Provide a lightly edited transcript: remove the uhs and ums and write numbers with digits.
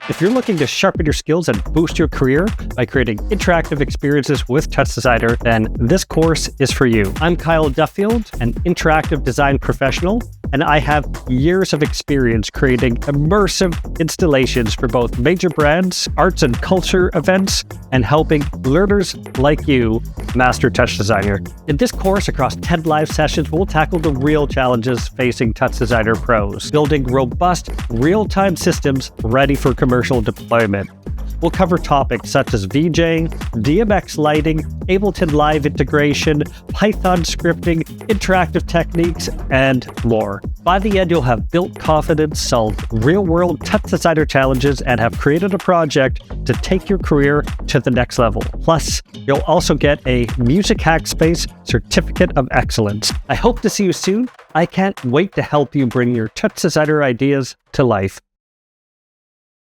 If you're looking to sharpen your skills and boost your career by creating interactive experiences with TouchDesigner, then this course is for you. I'm Kyle Duffield, an interactive design professional, and I have years of experience creating immersive installations for both major brands, arts and culture events, and helping learners like you master TouchDesigner. In this course, across 10 live sessions, we'll tackle the real challenges facing TouchDesigner pros, building robust, real-time systems ready for commercial deployment. We'll cover topics such as VJing, DMX lighting, Ableton Live integration, Python scripting, interactive techniques, and more. By the end, you'll have built confidence, solved real-world TouchDesigner challenges, and have created a project to take your career to the next level. Plus, you'll also get a Music Hackspace Certificate of Excellence. I hope to see you soon. I can't wait to help you bring your TouchDesigner ideas to life.